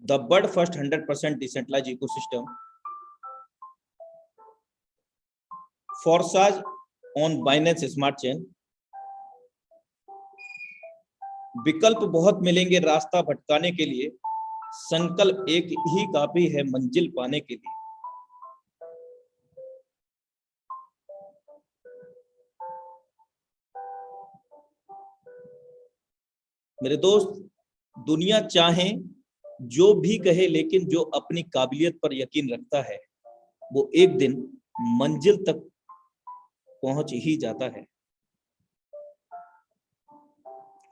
The bird first 100% decentralized ecosystem. Forsage on Binance Smart Chain. विकल्प बहुत मिलेंगे रास्ता भटकाने के लिए, संकल्प एक ही काफी है मंजिल पाने के लिए। मेरे दोस्त, दुनिया चाहे जो भी कहे, लेकिन जो अपनी काबिलियत पर यकीन रखता है वो एक दिन मंजिल तक पहुंच ही जाता है।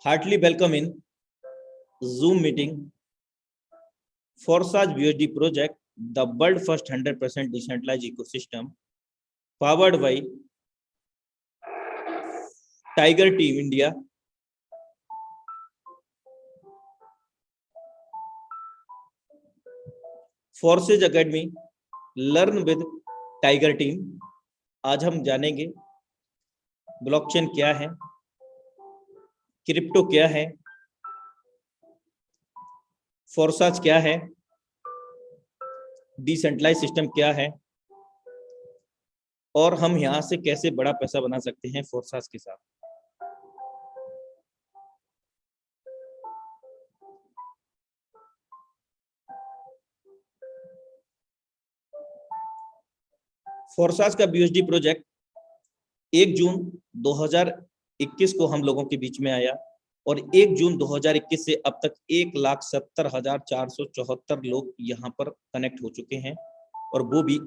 Heartily welcome in Zoom meeting. Forsage BSD project, the world first 100% decentralized ecosystem, powered by Tiger Team India. Forsage Academy, learn with Tiger Team. आज हम जानेंगे ब्लॉकचेन क्या है, क्रिप्टो क्या है, फोरसाज क्या है, डिसेंट्रलाइज सिस्टम क्या है, और हम यहां से कैसे बड़ा पैसा बना सकते हैं फोरसाज के साथ। फोरसाज का बीएसडी प्रोजेक्ट 1 जून 2021 को हम लोगों के बीच में आया और 1 जून 2021 से अब तक 1,70,474 लोग यहाँ पर कनेक्ट हो चुके हैं, और वो भी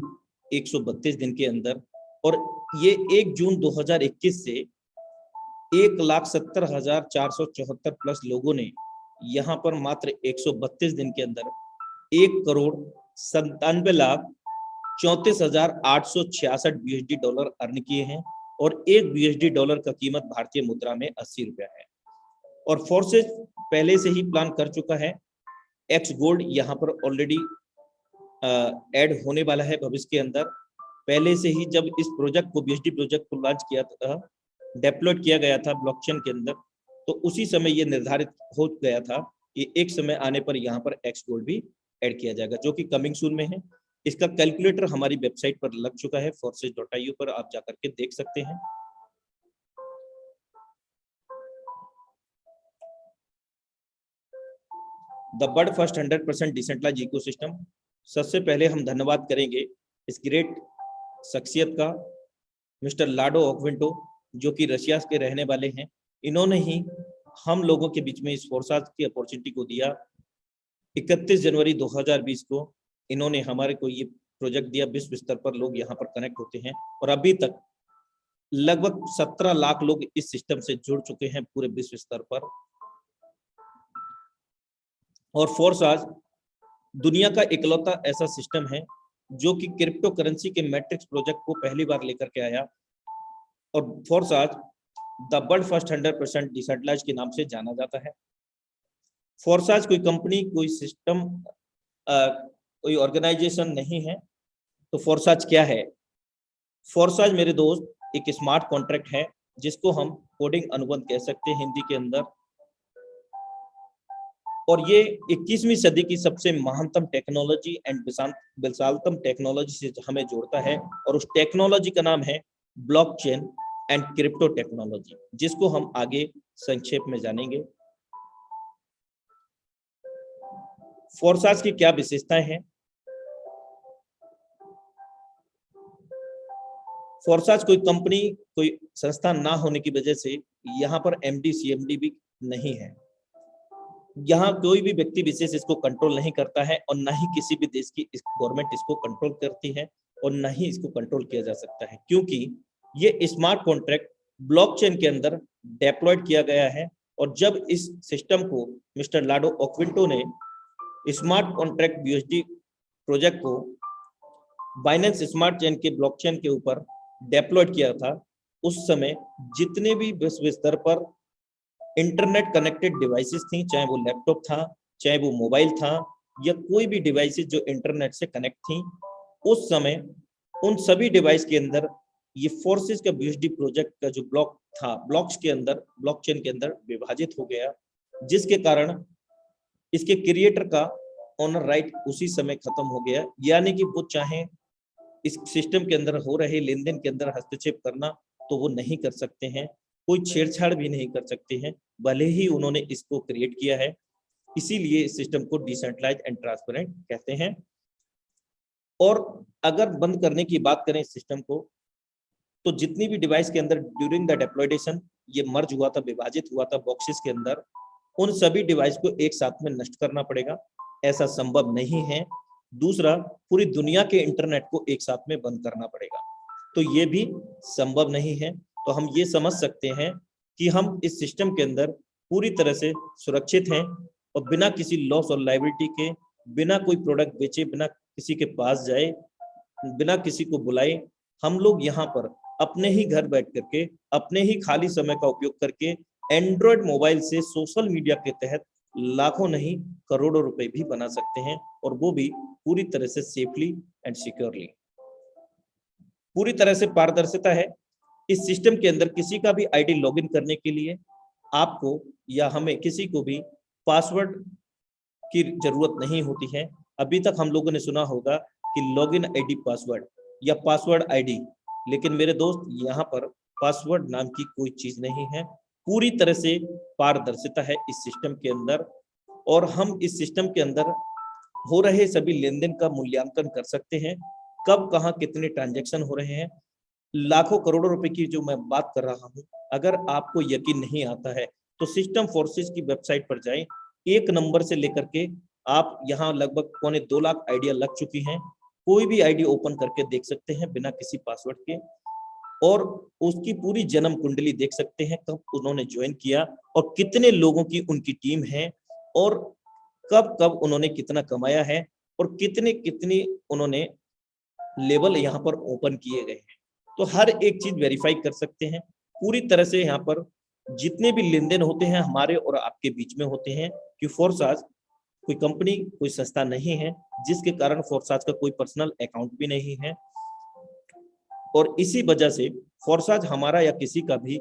132 दिन के अंदर। और ये 1 जून 2021 से 1,70,474 प्लस लोगों ने यहाँ पर मात्र 132 दिन के अंदर 1,97,34,866 बीएसडी डॉलर अर्न किए हैं, और एक बीएसडी डॉलर का कीमत भारतीय मुद्रा में 80 रुपया है। और फोर्सेज पहले से ही प्लान कर चुका है, एक्स गोल्ड यहाँ पर ऑलरेडी ऐड होने वाला है भविष्य के अंदर। पहले से ही जब इस प्रोजेक्ट को बीएसडी प्रोजेक्ट को लॉन्च किया था, डेवलप किया गया था ब्लॉकचेन के अंदर, तो उसी समय ये निर्धारित हो गया था कि एक समय आने पर यहाँ पर एक्स गोल्ड भी ऐड किया जाएगा, जो कि कमिंग सून में है। इसका कैलकुलेटर हमारी वेबसाइट पर लग चुका है, forces.io पर आप जाकर के देख सकते हैं। The bird first 100% decentralise ecosystem. सबसे पहले हम धन्यवाद करेंगे इस ग्रेट शख्सियत का, मिस्टर लाडो ऑक्विंटो, जो कि रशिया के रहने वाले हैं। इन्होंने ही हम लोगों के बीच में इस फोरसाज की अपॉर्चुनिटी को दिया। 31 जनवरी 2020 को इन्होंने हमारे को ये प्रोजेक्ट दिया। विश्व स्तर पर लोग यहाँ पर कनेक्ट होते हैं, और अभी तक लगभग 17 लाख लोग इस सिस्टम से जुड़ चुके हैं पूरे विश्व स्तर पर। और फोरसाज दुनिया का इकलौता ऐसा सिस्टम है जो कि क्रिप्टो करेंसी के मैट्रिक्स प्रोजेक्ट को पहली बार लेकर के आया, और फोरसाज द वर्ल्ड फर्स्ट 100% डिसेंट्रलाइज के नाम से जाना जाता है। फोरसाज कोई कंपनी, कोई सिस्टम, कोई ऑर्गेनाइजेशन नहीं है। तो फोरसाज क्या है? फोरसाज मेरे दोस्त एक स्मार्ट कॉन्ट्रैक्ट है, जिसको हम कोडिंग अनुबंध कह सकते हैं हिंदी के अंदर। और ये 21वीं सदी की सबसे महानतम टेक्नोलॉजी एंड विशालतम टेक्नोलॉजी से हमें जोड़ता है, और उस टेक्नोलॉजी का नाम है ब्लॉकचेन एंड क्रिप्टो टेक्नोलॉजी, जिसको हम आगे संक्षेप में जानेंगे। फोरसाज की क्या विशेषताएं हैं? फोरसाज कोई कंपनी, कोई संस्था ना होने की वजह से यहाँ पर एमडी सीएमडी भी नहीं है। यहाँ कोई भी व्यक्ति विशेष इसको कंट्रोल नहीं करता है, और ना ही किसी भी देश की गवर्नमेंट इसको कंट्रोल करती है, और ना ही इसको कंट्रोल किया जा सकता है, क्योंकि ये स्मार्ट कॉन्ट्रैक्ट ब्लॉकचेन के अंदर डेप्लॉयड किया गया है। और जब इस सिस्टम को मिस्टर लाडो ऑक्विंटो ने स्मार्ट कॉन्ट्रैक्ट बीएसडी प्रोजेक्ट को बाइनेंस स्मार्ट चेन के ब्लॉकचेन के ऊपर डेप्लॉयड किया था, उस समय जितने भी विश्व स्तर पर इंटरनेट कनेक्टेड डिवाइसेस थी, चाहे वो लैपटॉप था, चाहे वो मोबाइल था, या कोई भी डिवाइसेस जो इंटरनेट से कनेक्ट थी, उस समय उन सभी डिवाइस के अंदर ये फोर्सेस का बीएसडी प्रोजेक्ट का जो ब्लॉक था, ब्लॉक्स के अंदर, ब्लॉकचेन के अंदर विभाजित हो गया, जिसके कारण इसके क्रिएटर का ऑनर राइट उसी समय खत्म हो गया, यानी कि वो चाहे इस सिस्टम के अंदर हो रहे लेन देन के अंदर हस्तक्षेप करना तो वो नहीं कर सकते हैं, कोई छेड़छाड़ भी नहीं कर सकते हैं, भले ही उन्होंने इसको क्रिएट किया है। इसीलिए इस सिस्टम को डिसेंट्रलाइज एंड ट्रांसपेरेंट कहते हैं। और अगर बंद करने की बात करें इस सिस्टम को, तो जितनी भी डिवाइस के अंदर ड्यूरिंग द डिप्लॉयडेशन ये मर्ज हुआ था, विभाजित हुआ था बॉक्सेस के अंदर, उन सभी डिवाइस को एक साथ में नष्ट करना पड़ेगा, ऐसा संभव नहीं है। दूसरा, पूरी दुनिया के इंटरनेट को एक साथ में बंद करना पड़ेगा, तो ये भी संभव नहीं है। तो हम ये समझ सकते हैं कि हम इस सिस्टम के अंदर पूरी तरह से सुरक्षित हैं और बिना किसी लॉस और लायबिलिटी के, बिना कोई प्रोडक्ट बेचे, बिना किसी के पास जाए, बिना किसी को बुलाए, हम लोग यहाँ पर अपने ही घर बैठ करके, अपने ही खाली समय का उपयोग करके एंड्रॉयड मोबाइल से सोशल मीडिया के तहत लाखों नहीं करोड़ों रुपए भी बना सकते हैं, और वो भी पूरी तरह से सेफली एंड सिक्योरली। पूरी तरह से पारदर्शिता है इस सिस्टम के अंदर। किसी का भी आईडी लॉगिन करने के लिए आपको या हमें किसी को भी पासवर्ड की जरूरत नहीं होती है। अभी तक हम लोगों ने सुना होगा कि लॉगिन आईडी पासवर्ड या पासवर्ड आईडी, लेकिन मेरे दोस्त यहाँ पर पासवर्ड नाम की कोई चीज नहीं है। पूरी तरह से पारदर्शिता है इस सिस्टम के अंदर, और हम इस सिस्टम के अंदर हो रहे सभी लेन देन का मूल्यांकन कर सकते हैं, कब कहाँ कितने ट्रांजैक्शन हो रहे हैं, लाखों करोड़ों रुपए की जो मैं बात कर रहा हूँ। अगर आपको यकीन नहीं आता है तो सिस्टम फोर्सेस की वेबसाइट पर जाएं, एक नंबर से लेकर के आप यहाँ लगभग 2.25 लाख आइडिया लग चुकी हैं। कोई भी आईडी ओपन करके देख सकते हैं बिना किसी पासवर्ड के, और उसकी पूरी जन्म कुंडली देख सकते हैं, कब उन्होंने ज्वाइन किया और कितने लोगों की उनकी टीम है, और कब कब उन्होंने कितना कमाया है, और कितने कितनी उन्होंने लेवल यहाँ पर ओपन किए गए हैं। तो हर एक चीज वेरीफाई कर सकते हैं। पूरी तरह से यहाँ पर जितने भी लेन देन होते हैं हमारे और आपके बीच में होते हैं, कि फोर्साज कोई कंपनी, कोई संस्था नहीं है, जिसके कारण फोर्साज का कोई पर्सनल अकाउंट भी नहीं है, और इसी वजह से फोर्साज हमारा या किसी का भी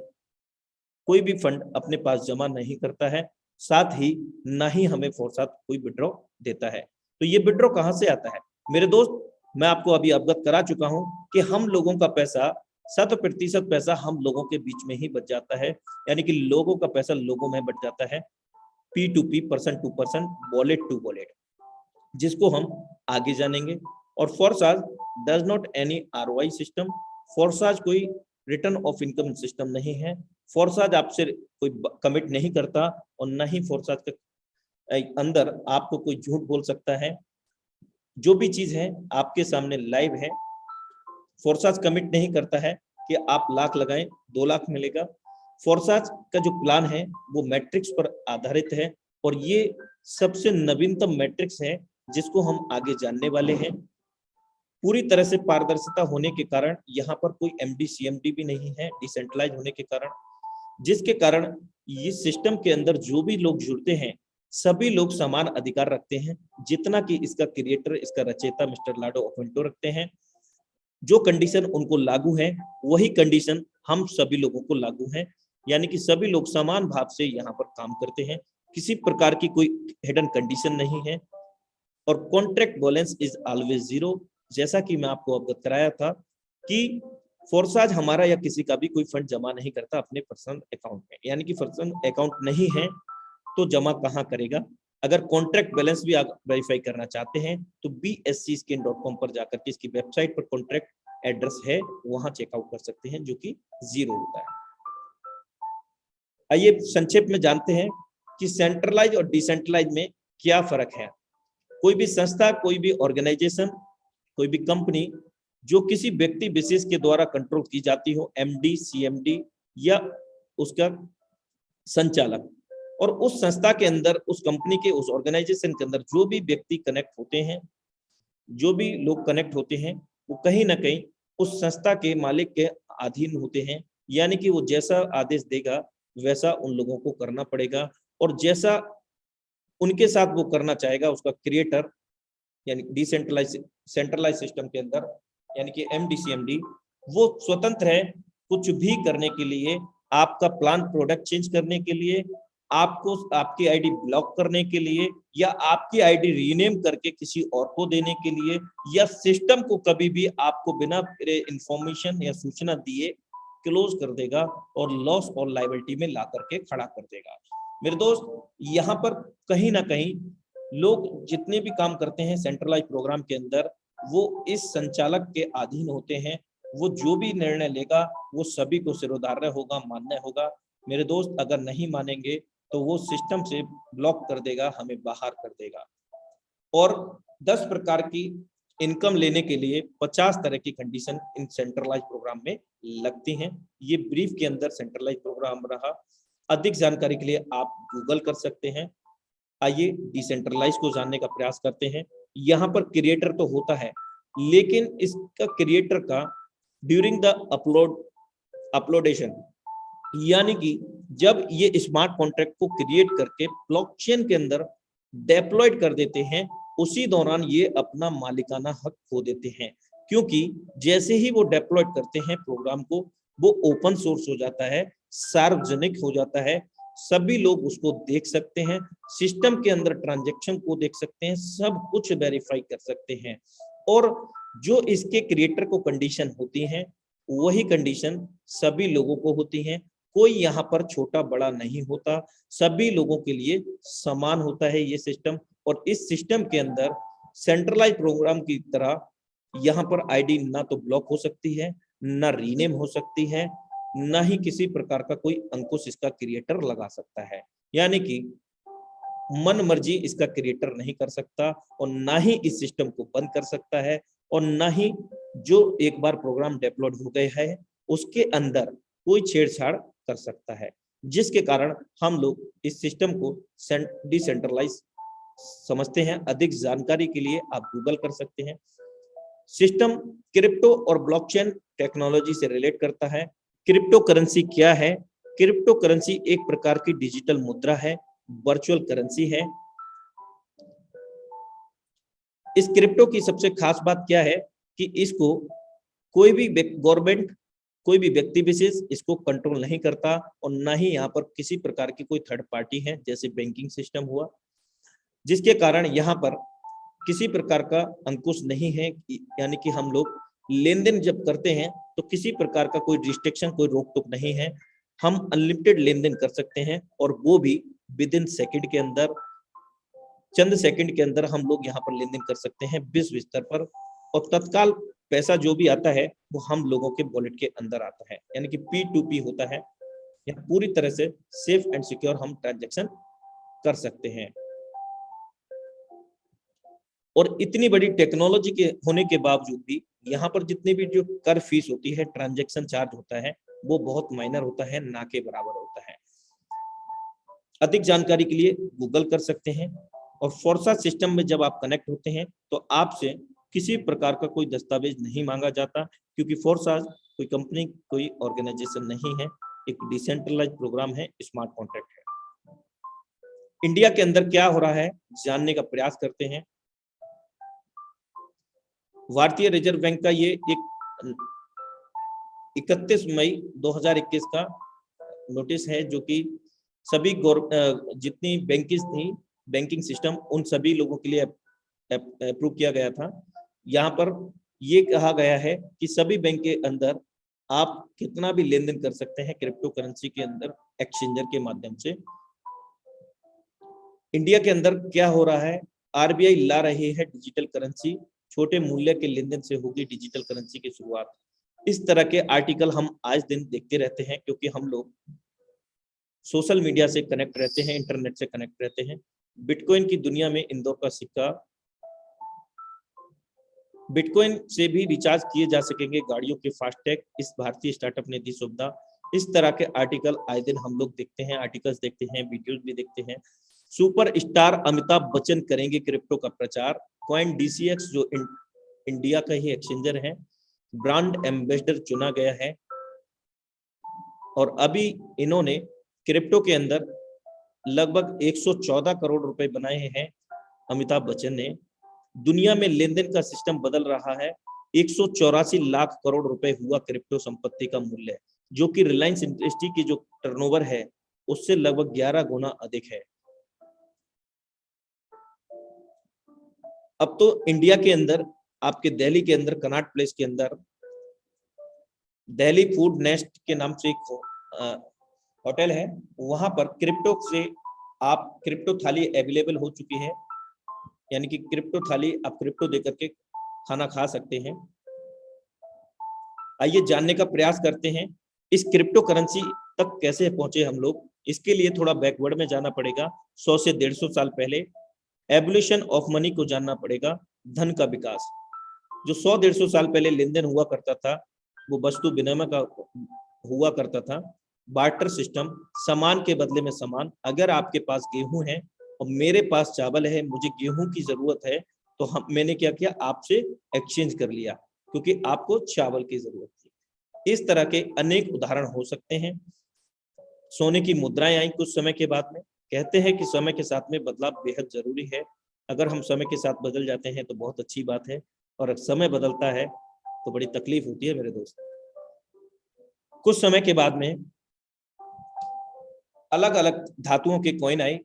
कोई भी फंड अपने पास जमा नहीं करता है, साथ ही ना ही हमें फोर्साज कोई विड्रॉ देता है। तो ये विड्रॉ कहाँ से आता है मेरे दोस्त, मैं आपको अभी अवगत करा चुका हूं कि हम लोगों का पैसा 100% पैसा हम लोगों के बीच में ही बच जाता है, यानी कि लोगों का पैसा लोगों में बच जाता है, P2P, person to person, wallet to wallet, जिसको हम आगे जानेंगे। और Forsage does not any ROI system, Forsage कोई रिटर्न ऑफ इनकम सिस्टम नहीं है, फोर्साज आपसे कोई कमिट नहीं करता, और न ही फोर्साज के अंदर आपको कोई झूठ बोल सकता है। जो भी चीज है आपके सामने लाइव है। फोर्साज कमिट नहीं करता है कि आप लाख लगाएं 2 लाख मिलेगा। फोर्साज का जो प्लान है वो मैट्रिक्स पर आधारित है, और ये सबसे नवीनतम मैट्रिक्स है जिसको हम आगे जानने वाले हैं। पूरी तरह से पारदर्शिता होने के कारण यहाँ पर कोई MD CMD भी नहीं है, डिसेंट्रलाइज होने के कारण, जिसके कारण इस सिस्टम के अंदर जो भी लोग जुड़ते हैं सभी लोग समान अधिकार रखते हैं, जितना कि इसका क्रिएटर, इसका रचयिता मिस्टर लाडो ओफेंटो रखते हैं। जो कंडीशन उनको लागू है वही कंडीशन हम सभी लोगों को लागू है, यानी कि सभी लोग समान भाव से यहाँ पर काम करते हैं, किसी प्रकार की कोई हिडन कंडीशन नहीं है। और कॉन्ट्रैक्ट बैलेंस इज ऑलवेज 0, जैसा कि मैं आपको अवगत कराया था कि फोर्साज हमारा या किसी का भी कोई फंड जमा नहीं करता अपने पर्सनल अकाउंट में, यानी कि पर्सनल अकाउंट नहीं है तो जमा कहाँ करेगा। अगर कॉन्ट्रैक्ट बैलेंस भी आप वेरीफाई करना चाहते हैं तो bscskin.com पर जाकर के इसकी वेबसाइट पर कॉन्ट्रैक्ट एड्रेस है, वहां चेकआउट कर सकते हैं, जो कि 0 होता है। आइए संक्षेप में जानते हैं कि सेंट्रलाइज और डिसेंट्रलाइज में क्या फर्क है। कोई भी संस्था, कोई भी ऑर्गेनाइजेशन, कोई भी कंपनी जो किसी व्यक्ति विशेष के द्वारा कंट्रोल की जाती हो, MD CMD या उसका संचालक, और उस संस्था के अंदर, उस कंपनी के, उस ऑर्गेनाइजेशन के अंदर जो भी व्यक्ति कनेक्ट होते हैं, जो भी लोग कनेक्ट होते हैं, वो कहीं ना कहीं उस संस्था के मालिक के अधीन होते हैं, यानी कि वो जैसा आदेश देगा वैसा उन लोगों को करना पड़ेगा, और जैसा उनके साथ वो करना चाहेगा उसका क्रिएटर, यानी डिसेंट्रलाइज सेंट्रलाइज सिस्टम के अंदर, यानी कि MD CMD, वो स्वतंत्र है कुछ भी करने के लिए, आपका प्लान प्रोडक्ट चेंज करने के लिए, आपको आपकी आईडी ब्लॉक करने के लिए, या आपकी आईडी रीनेम करके किसी और को देने के लिए, या सिस्टम को कभी भी आपको बिना इंफॉर्मेशन या सूचना दिए क्लोज कर देगा और लॉस और लायबिलिटी में ला करके खड़ा कर देगा। मेरे दोस्त, यहाँ पर कहीं ना कहीं लोग जितने भी काम करते हैं सेंट्रलाइज प्रोग्राम के अंदर, वो इस संचालक के अधीन होते हैं। वो जो भी निर्णय लेगा वो सभी को सिरोधार्य होगा, मान्य होगा। मेरे दोस्त, अगर नहीं मानेंगे तो वो सिस्टम से ब्लॉक कर देगा, हमें बाहर कर देगा। और 10 प्रकार की इनकम लेने के लिए 50 तरह की कंडीशन इन सेंट्रलाइज प्रोग्राम में लगती हैं। ये ब्रीफ के अंदर सेंट्रलाइज प्रोग्राम रहा। अधिक जानकारी के लिए आप गूगल कर सकते हैं। आइए डिसेंट्रलाइज को जानने का प्रयास करते हैं। यहाँ पर क्रिएटर तो होता है, लेकिन इसका क्रिएटर का ड्यूरिंग द अपलोडेशन, यानी कि जब ये स्मार्ट कॉन्ट्रैक्ट को क्रिएट करके ब्लॉकचेन के अंदर डेप्लॉयड कर देते हैं, उसी दौरान ये अपना मालिकाना हक खो देते हैं। क्योंकि जैसे ही वो डेप्लॉयड करते हैं प्रोग्राम को, वो ओपन सोर्स हो जाता है, सार्वजनिक हो जाता है, सभी लोग उसको देख सकते हैं, सिस्टम के अंदर ट्रांजैक्शन को देख सकते हैं, सब कुछ वेरीफाई कर सकते हैं। और जो इसके क्रिएटर को कंडीशन होती हैं, वही कंडीशन सभी लोगों को होती हैं। कोई यहाँ पर छोटा बड़ा नहीं होता, सभी लोगों के लिए समान होता है ये सिस्टम। और इस सिस्टम के अंदर सेंट्रलाइज प्रोग्राम की तरह यहाँ पर आईडी ना तो ब्लॉक हो सकती है, ना रीनेम हो सकती है, ना ही किसी प्रकार का कोई अंकुश इसका क्रिएटर लगा सकता है। यानी कि मन मर्जी इसका क्रिएटर नहीं कर सकता, और ना ही इस सिस्टम को बंद कर सकता है, और ना ही जो एक बार प्रोग्राम डेवलप हो गया है उसके अंदर कोई छेड़छाड़ कर सकता है। जिसके कारण हम लोग इस सिस्टम को डिसेंट्रलाइज समझते हैं। अधिक जानकारी के लिए आप गूगल कर सकते हैं। सिस्टम क्रिप्टो और ब्लॉकचेन टेक्नोलॉजी से रिलेट करता है। क्रिप्टो करेंसी क्या है? क्रिप्टो करेंसी एक प्रकार की डिजिटल मुद्रा है, वर्चुअल करेंसी है। इस क्रिप्टो की सबसे खास बात क्या है कि इसको कोई भी गवर्नमेंट, कोई भी व्यक्ति विशेष इसको कंट्रोल नहीं करता, और ना ही यहाँ पर किसी प्रकार की कोई थर्ड पार्टी है, जैसे बैंकिंग सिस्टम हुआ, जिसके कारण यहाँ पर किसी प्रकार का अंकुश नहीं है। यानी कि हम लोग लेन देन जब करते हैं तो किसी प्रकार का कोई रिस्ट्रिक्शन, कोई रोक टोक नहीं है। हम अनलिमिटेड लेन देन कर सकते हैं, और वो भी विद इन सेकेंड के अंदर, चंद सेकंड के अंदर हम लोग यहाँ पर लेन देन कर सकते हैं विश्व स्तर पर। और तत्काल पैसा जो भी आता है वो हम लोगों के वॉलेट के अंदर आता है, यानी कि P2P होता है। यहाँ पूरी तरह से सेफ एंड सिक्योर हम ट्रांजैक्शन कर सकते हैं। और इतनी बड़ी टेक्नोलॉजी के होने के बावजूद भी यहाँ पर जितनी भी जो कर फीस होती है, ट्रांजैक्शन चार्ज होता है, वो बहुत माइनर होता है, ना के बराबर होता है। अधिक जानकारी के लिए गूगल कर सकते हैं। और फोर्सा सिस्टम में जब आप कनेक्ट होते हैं तो आपसे किसी प्रकार का कोई दस्तावेज नहीं मांगा जाता, क्योंकि फोर्सा कोई कंपनी, कोई ऑर्गेनाइजेशन नहीं है, एक डिसेंट्रलाइज प्रोग्राम है, स्मार्ट कॉन्ट्रैक्ट है। इंडिया के अंदर क्या हो रहा है जानने का प्रयास करते हैं। भारतीय रिजर्व बैंक का ये एक 31 मई 2021 का नोटिस है, जो कि सभी जितनी बैंकिंग थी, बैंकिंग सिस्टम, उन सभी लोगों के लिए अप्रूव किया गया था। यहाँ पर ये कहा गया है कि सभी बैंक के अंदर आप कितना भी लेन देन कर सकते हैं क्रिप्टो करेंसी के अंदर एक्सचेंजर के माध्यम से। इंडिया के अंदर क्या हो रहा है, आरबीआई ला रही है डिजिटल करेंसी, छोटे मूल्य के लेन देन से होगी डिजिटल करेंसी की शुरुआत। इस तरह के आर्टिकल हम आज दिन देखते रहते हैं, क्योंकि हम लोग सोशल मीडिया से कनेक्ट रहते हैं, इंटरनेट से कनेक्ट रहते हैं। बिटकॉइन की दुनिया में इंदौर का सिक्का, बिटकॉइन से भी रिचार्ज किए जा सकेंगे गाड़ियों के फास्टैग, इस भारतीय स्टार्टअप ने दी सुविधा। इस तरह के आर्टिकल आए दिन हम लोग देखते हैं, आर्टिकल्स देखते हैं, वीडियोस भी देखते हैं। सुपर स्टार अमिताभ बच्चन करेंगे क्रिप्टो का प्रचार। कॉइन DCX जो इंडिया का ही एक्सचेंजर है, ब्रांड एम्बेसडर चुना गया है। और अभी इन्होंने क्रिप्टो के अंदर लगभग 114 करोड़ रुपए बनाए हैं अमिताभ बच्चन ने। दुनिया में लेन देन का सिस्टम बदल रहा है। 184 लाख करोड़ रुपए हुआ क्रिप्टो संपत्ति का मूल्य, जो कि रिलायंस इंडस्ट्री की जो टर्नओवर है उससे लगभग 11 गुना अधिक है। अब तो इंडिया के अंदर, आपके दिल्ली के अंदर, कनॉट प्लेस के अंदर दिल्ली फूड नेस्ट के नाम से एक होटल है, वहां पर क्रिप्टो से आप क्रिप्टो थाली अवेलेबल हो चुकी है, यानी कि क्रिप्टो थाली आप क्रिप्टो देकर के खाना खा सकते हैं। आइए जानने का प्रयास करते हैं इस क्रिप्टो करेंसी तक कैसे पहुंचे हम लोग। इसके लिए थोड़ा बैकवर्ड में जाना पड़ेगा, 100 से 150 साल पहले एवोल्यूशन ऑफ मनी को जानना पड़ेगा, धन का विकास। जो 100-150 साल पहले लेन देन हुआ करता था, वो वस्तु विनिमय का हुआ करता था, बार्टर सिस्टम, सामान के बदले में सामान। अगर आपके पास गेहूं है और मेरे पास चावल है, मुझे गेहूं की जरूरत है, तो मैंने क्या किया, आपसे एक्सचेंज कर लिया, क्योंकि आपको चावल की जरूरत थी। इस तरह के अनेक उदाहरण हो सकते हैं। सोने की मुद्राएं आई कुछ समय के बाद में। कहते हैं कि समय के साथ में बदलाव बेहद जरूरी है। अगर हम समय के साथ बदल जाते हैं तो बहुत अच्छी बात है, और अगर समय बदलता है तो बड़ी तकलीफ होती है मेरे दोस्त। कुछ समय के बाद में अलग अलग धातुओं के कॉइन आए,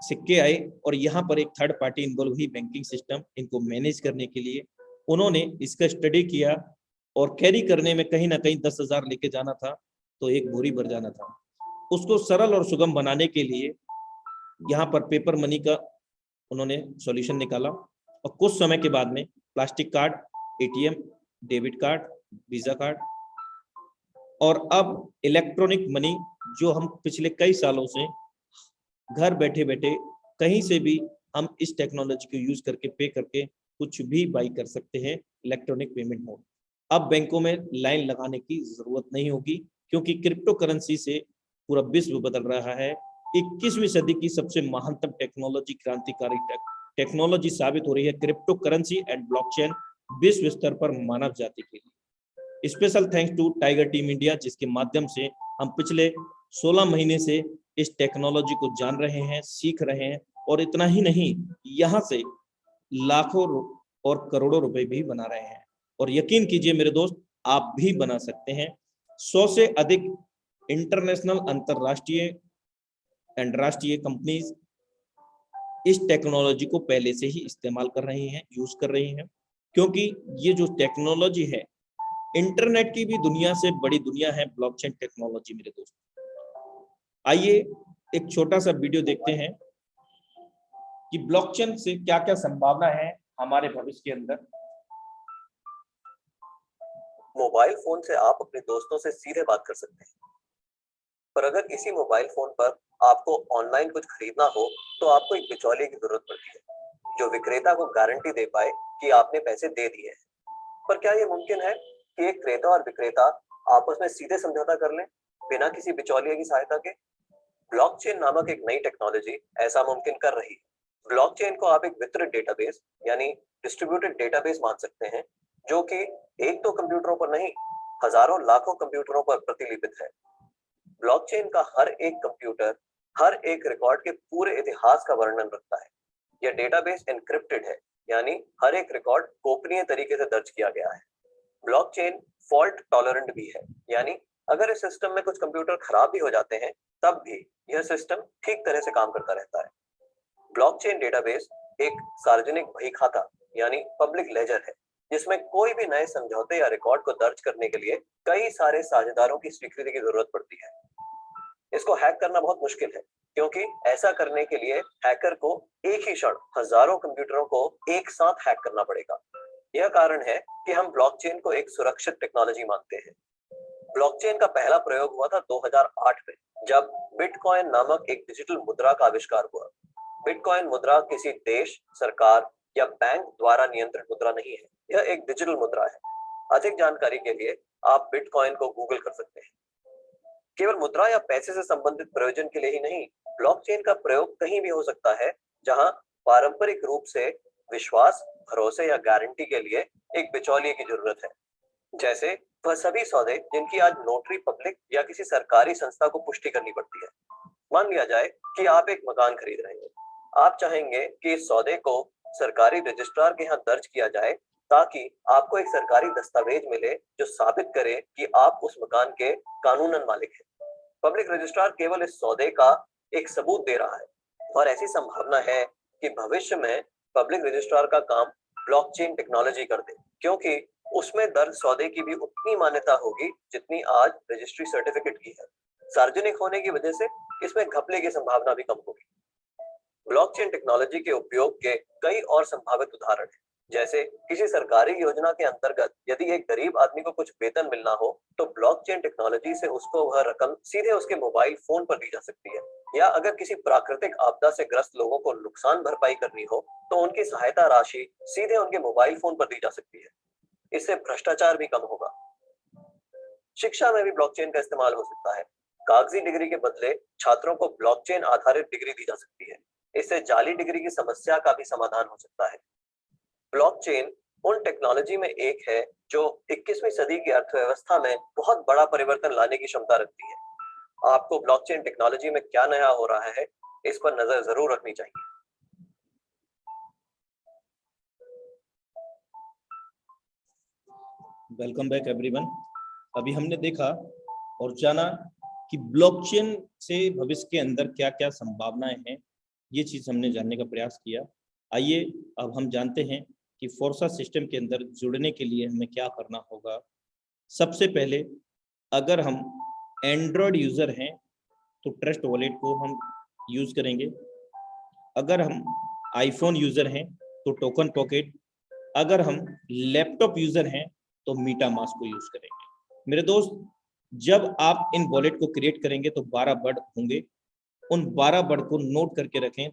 सिक्के आए, और यहाँ पर एक थर्ड पार्टी इन्वॉल्व हुई, बैंकिंग सिस्टम, इनको मैनेज करने के लिए। उन्होंने इसका स्टडी किया, और कैरी करने में कहीं ना कहीं 10,000 लेके जाना था तो एक बोरी भर जाना था। उसको सरल और सुगम बनाने के लिए यहाँ पर पेपर मनी का उन्होंने सॉल्यूशन निकाला, और कुछ समय के बाद में plastic card, ATM, debit card, visa card, और अब इलेक्ट्रॉनिक मनी, जो हम पिछले कई सालों से घर बैठे बैठे कहीं से भी हम इस टेक्नोलॉजी को यूज करके पे करके कुछ भी बाई कर सकते हैं, इलेक्ट्रॉनिक पेमेंट मोड। अब बैंकों में लाइन लगाने की जरूरत नहीं होगी, क्योंकि क्रिप्टो करेंसी से पूरा विश्व बदल रहा है। 21वीं सदी की सबसे महानतम टेक्नोलॉजी, क्रांतिकारी टेक्नोलॉजी साबित हो रही है क्रिप्टो करेंसी एंड ब्लॉकचेन, विश्व स्तर पर मानव जाति के लिए। Special thanks to tiger team India, जिसके माध्यम से हम पिछले 16 महीने से इस टेक्नोलॉजी को जान रहे हैं, सीख रहे हैं, और इतना ही नहीं, यहाँ से लाखों और करोड़ों रुपए भी बना रहे हैं। और यकीन कीजिए मेरे दोस्त, आप भी बना सकते हैं। 100 से अधिक इंटरनेशनल, अंतरराष्ट्रीय एंड राष्ट्रीय कंपनीज इस टेक्नोलॉजी को पहले से ही इस्तेमाल कर रही हैं, यूज कर रही हैं, क्योंकि ये जो टेक्नोलॉजी है, इंटरनेट की भी दुनिया से बड़ी दुनिया है ब्लॉकचेन टेक्नोलॉजी मेरे दोस्त। आइए एक छोटा सा वीडियो देखते हैं कि ब्लॉकचेन से क्या क्या संभावना है हमारे भविष्य के अंदर। मोबाइल फोन से आप अपने दोस्तों से सीधे बात कर सकते हैं, पर अगर इसी मोबाइल फोन पर आपको ऑनलाइन कुछ खरीदना हो तो आपको एक बिचौलिए की जरूरत पड़ती है, जो विक्रेता को गारंटी दे पाए कि आपने पैसे दे दिए हैं। पर क्या ये मुमकिन है कि एक क्रेता और विक्रेता आपस में सीधे समझौता कर लें बिना किसी बिचौलिए की सहायता के? ब्लॉकचेन नामक एक नई टेक्नोलॉजी ऐसा मुमकिन कर रही है। ब्लॉकचेन को आप एक वितरित डेटाबेस यानी डिस्ट्रीब्यूटेड डेटाबेस मान सकते हैं, जो कि एक दो कंप्यूटरों पर नहीं, हजारों लाखों कंप्यूटरों पर प्रतिलिपित है। ब्लॉकचेन का हर एक कंप्यूटर हर एक रिकॉर्ड के पूरे इतिहास का वर्णन रखता है। यह डेटाबेस एन्क्रिप्टेड है, यानी हर एक रिकॉर्ड गोपनीय तरीके से दर्ज किया गया है। ब्लॉकचेन फॉल्ट टॉलरेंट भी है, यानी अगर इस सिस्टम में कुछ कंप्यूटर खराब भी हो जाते हैं तब भी यह सिस्टम ठीक तरह से काम करता रहता है। ब्लॉकचेन डेटाबेस एक सार्वजनिक बही खाता यानी पब्लिक लेजर है, जिसमें कोई भी नए समझौते या रिकॉर्ड को दर्ज करने के लिए कई सारे साझेदारों की स्वीकृति की जरूरत पड़ती है। इसको हैक करना बहुत मुश्किल है, क्योंकि ऐसा करने के लिए हैकर को एक ही क्षण हजारों कंप्यूटरों को एक साथ हैक करना पड़ेगा। यह कारण है कि हम ब्लॉकचेन को एक सुरक्षित टेक्नोलॉजी मानते हैं। ब्लॉकचेन का पहला प्रयोग हुआ था 2008 में, जब बिटकॉइन नामक एक डिजिटल मुद्रा का आविष्कार हुआ। बिटकॉइन मुद्रा किसी देश, सरकार या बैंक द्वारा नियंत्रित मुद्रा नहीं है, यह एक डिजिटल मुद्रा है। अधिक जानकारी के लिए आप बिटकॉइन को गूगल कर सकते हैं। केवल मुद्रा या पैसे से संबंधित प्रयोजन के लिए ही नहीं, ब्लॉकचेन का प्रयोग कहीं भी हो सकता है जहां पारंपरिक रूप से विश्वास, भरोसे या गारंटी के लिए एक बिचौलिए की जरूरत है। जैसे वह सभी सौदे जिनकी आज नोटरी पब्लिक या किसी सरकारी संस्था को पुष्टि करनी पड़ती है। मान लिया जाए कि आप एक मकान खरीद रहे हैं। आप चाहेंगे कि इस सौदे को सरकारी रजिस्ट्रार के यहाँ दर्ज किया जाए, ताकि आपको एक सरकारी दस्तावेज मिले जो साबित करे कि आप उस मकान के कानूनन मालिक हैं। पब्लिक रजिस्ट्रार केवल इस सौदे का एक सबूत दे रहा है और ऐसी संभावना है कि भविष्य में पब्लिक रजिस्ट्रार का काम ब्लॉकचेन टेक्नोलॉजी कर दे, क्योंकि उसमें दर्ज सौदे की भी उतनी मान्यता होगी जितनी आज रजिस्ट्री सर्टिफिकेट की है। सार्वजनिक होने की वजह से इसमें घपले की संभावना भी कम होगी। ब्लॉकचेन टेक्नोलॉजी के उपयोग के कई और संभावित उदाहरण हैं, जैसे किसी सरकारी योजना के अंतर्गत यदि एक गरीब आदमी को कुछ वेतन मिलना हो तो ब्लॉकचेन टेक्नोलॉजी से उसको वह रकम सीधे उसके मोबाइल फोन पर दी जा सकती है। या अगर किसी प्राकृतिक आपदा से ग्रस्त लोगों को नुकसान भरपाई करनी हो तो उनकी सहायता राशि सीधे उनके मोबाइल फोन पर दी जा सकती है। इससे भ्रष्टाचार भी कम होगा। शिक्षा में भी ब्लॉकचेन का इस्तेमाल हो सकता है। कागजी डिग्री के बदले छात्रों को ब्लॉकचेन आधारित डिग्री दी जा सकती है। इससे जाली डिग्री की समस्या का भी समाधान हो सकता है। ब्लॉकचेन उन टेक्नोलॉजी में एक है जो 21वीं सदी की अर्थव्यवस्था में बहुत बड़ा परिवर्तन लाने की क्षमता रखती है। आपको ब्लॉकचेन टेक्नोलॉजी में क्या नया हो रहा है, इस पर नजर जरूर रखनी चाहिए। Welcome back everyone. अभी हमने देखा और जाना कि ब्लॉकचेन से भविष्य के अंदर क्या क्या संभावनाएं हैं, ये चीज हमने जानने का प्रयास किया। आइए अब हम जानते हैं कि फोर्सा सिस्टम के अंदर जुड़ने के लिए हमें क्या करना होगा। सबसे पहले अगर हम एंड्रॉयड यूजर हैं तो ट्रस्ट वॉलेट को हम यूज करेंगे। अगर हम आईफोन यूजर हैं तो टोकन पॉकेट। अगर हम लैपटॉप यूजर हैं तो मीटा मास्क को यूज करेंगे। मेरे दोस्त, जब आप इन वॉलेट को क्रिएट करेंगे तो 12 वर्ड होंगे। उन 12 वर्ड को नोट करके रखें